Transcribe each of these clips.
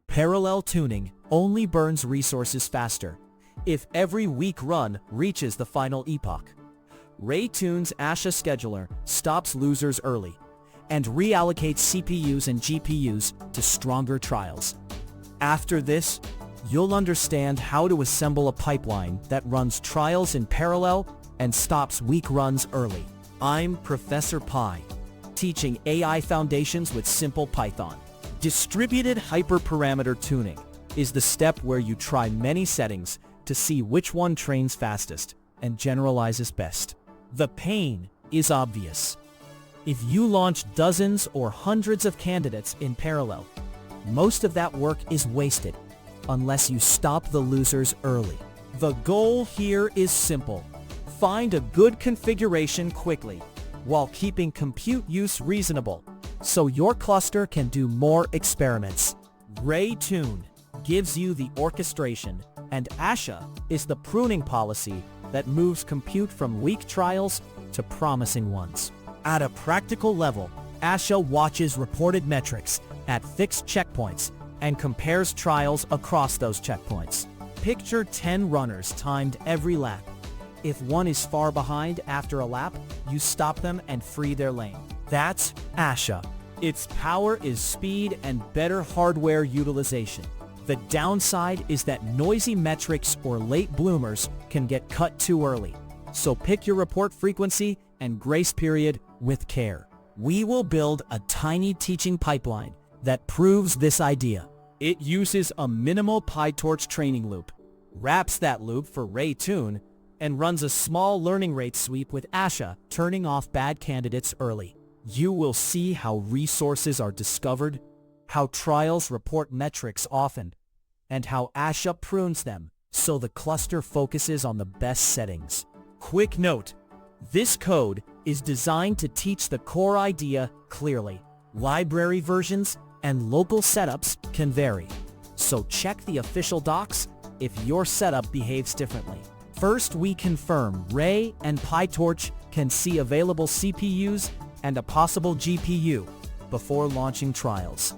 Parallel tuning only burns resources faster if every weak run reaches the final epoch. Tune's ASHAScheduler stops losers early and reallocates CPUs and GPUs to stronger trials. After this, you'll understand how to assemble a pipeline that runs trials in parallel and stops weak runs early. I'm Professor Pi, teaching AI foundations with simple Python. Distributed hyperparameter tuning is the step where you try many settings to see which one trains fastest and generalizes best. The pain is obvious. If you launch dozens or hundreds of candidates in parallel, most of that work is wasted unless you stop the losers early. The goal here is simple. Find a good configuration quickly while keeping compute use reasonable so your cluster can do more experiments. Tune gives you the orchestration, and ASHA is the pruning policy that moves compute from weak trials to promising ones. At a practical level, ASHA watches reported metrics at fixed checkpoints and compares trials across those checkpoints. Picture 10 runners timed every lap. If one is far behind after a lap, you stop them and free their lane. That's ASHA. Its power is speed and better hardware utilization. The downside is that noisy metrics or late bloomers can get cut too early. So pick your report frequency and grace period with care. We will build a tiny teaching pipeline that proves this idea. It uses a minimal PyTorch training loop, wraps that loop for Tune, and runs a small learning rate sweep with ASHA, turning off bad candidates early. You will see how resources are discovered, how trials report metrics often, and how ASHA prunes them so the cluster focuses on the best settings. Quick note, this code is designed to teach the core idea clearly. Library versions and local setups can vary, so check the official docs if your setup behaves differently. First, we confirm Ray and PyTorch can see available CPUs and a possible GPU before launching trials.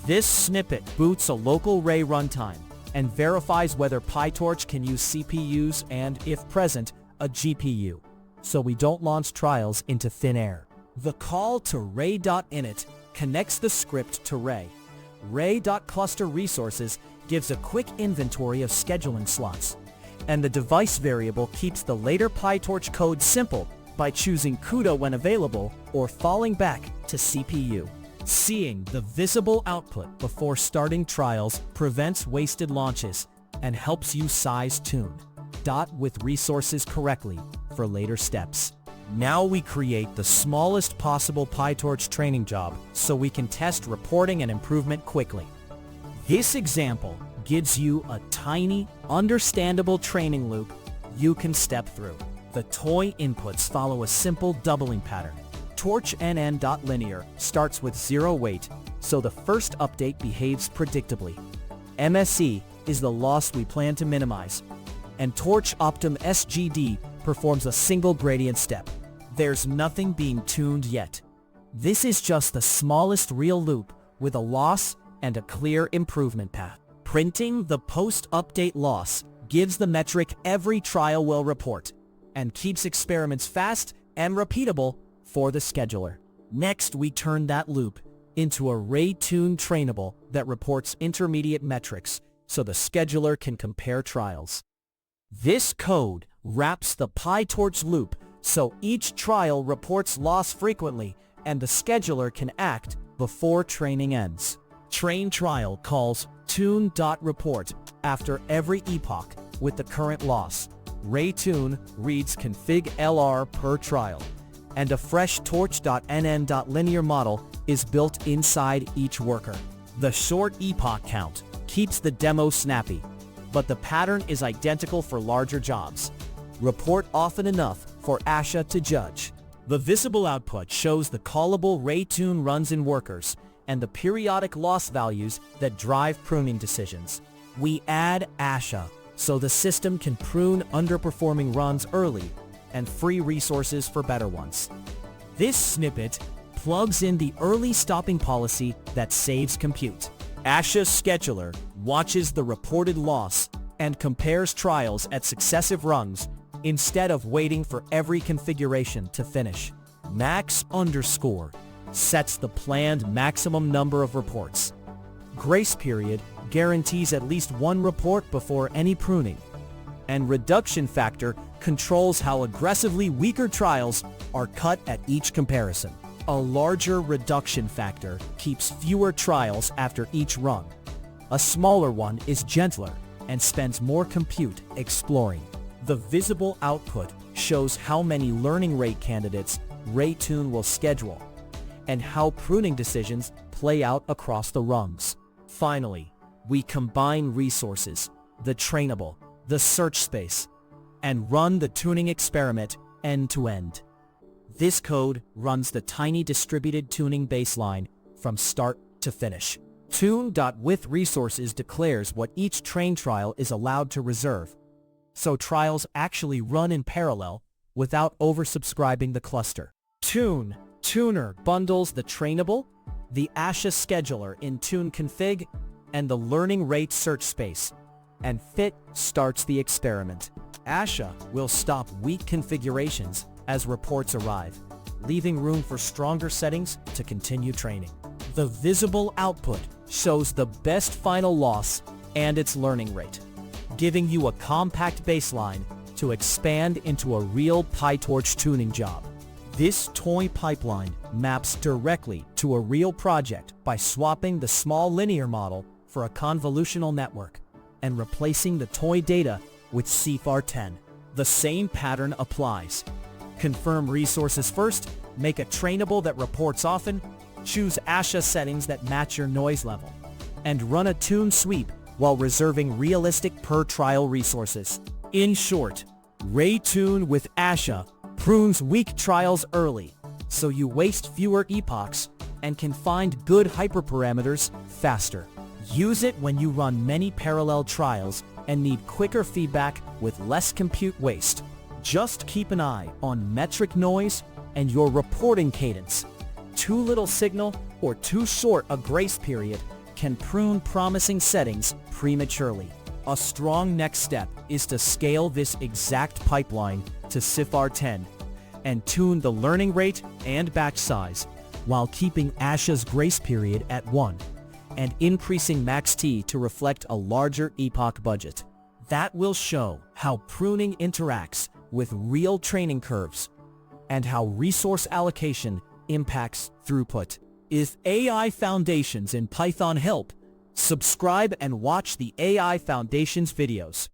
This snippet boots a local Ray runtime and verifies whether PyTorch can use CPUs and, if present, a GPU, so we don't launch trials into thin air. The call to ray.init connects the script to Ray. Ray.cluster resources gives a quick inventory of scheduling slots, and the device variable keeps the later PyTorch code simple by choosing CUDA when available or falling back to CPU. Seeing the visible output before starting trials prevents wasted launches and helps you size Tune with resources correctly for later steps. Now we create the smallest possible PyTorch training job so we can test reporting and improvement quickly. This example gives you a tiny, understandable training loop you can step through. The toy inputs follow a simple doubling pattern. Torch nn.linear starts with 0 weight, so the first update behaves predictably. MSE is the loss we plan to minimize, and torch optim SGD performs a single gradient step. There's nothing being tuned yet. This is just the smallest real loop with a loss and a clear improvement path. Printing the post-update loss gives the metric every trial will report and keeps experiments fast and repeatable for the scheduler. Next, we turn that loop into a Tune trainable that reports intermediate metrics so the scheduler can compare trials. This code wraps the PyTorch loop so each trial reports loss frequently and the scheduler can act before training ends. Train trial calls tune.report after every epoch with the current loss. Tune reads config LR per trial, and a fresh torch.nn.linear model is built inside each worker. The short epoch count keeps the demo snappy, but the pattern is identical for larger jobs. Report often enough for ASHA to judge. The visible output shows the callable Tune runs in workers and the periodic loss values that drive pruning decisions. We add ASHA so the system can prune underperforming runs early and free resources for better ones. This snippet plugs in the early stopping policy that saves compute. ASHAScheduler watches the reported loss and compares trials at successive rungs instead of waiting for every configuration to finish. Max underscore sets the planned maximum number of reports. Grace period guarantees at least one report before any pruning. And reduction factor controls how aggressively weaker trials are cut at each comparison. A larger reduction factor keeps fewer trials after each rung. A smaller one is gentler and spends more compute exploring. The visible output shows how many learning rate candidates Tune will schedule and how pruning decisions play out across the rungs. Finally, we combine resources, the trainable, the search space, and run the tuning experiment end-to-end. This code runs the tiny distributed tuning baseline from start to finish. Tune.WithResources declares what each train trial is allowed to reserve, so trials actually run in parallel without oversubscribing the cluster. Tune.Tuner bundles the trainable, the ASHA-scheduler in Tune config, and the learning rate search space, and Fit starts the experiment. ASHA will stop weak configurations as reports arrive, leaving room for stronger settings to continue training. The visible output shows the best final loss and its learning rate, giving you a compact baseline to expand into a real PyTorch tuning job. This toy pipeline maps directly to a real project by swapping the small linear model for a convolutional network and replacing the toy data with CFAR10. The same pattern applies. Confirm resources first, make a trainable that reports often, choose ASHA settings that match your noise level, and run a tune sweep while reserving realistic per-trial resources. In short, Tune with ASHA prunes weak trials early, so you waste fewer epochs and can find good hyperparameters faster. Use it when you run many parallel trials and need quicker feedback with less compute waste. Just keep an eye on metric noise and your reporting cadence. Too little signal or too short a grace period can prune promising settings prematurely. A strong next step is to scale this exact pipeline to CFAR10 and tune the learning rate and batch size while keeping ASHA's grace period at 1 and increasing max T to reflect a larger epoch budget. That will show how pruning interacts with real training curves and how resource allocation impacts throughput. If AI Foundations in Python help, subscribe and watch the AI Foundations videos.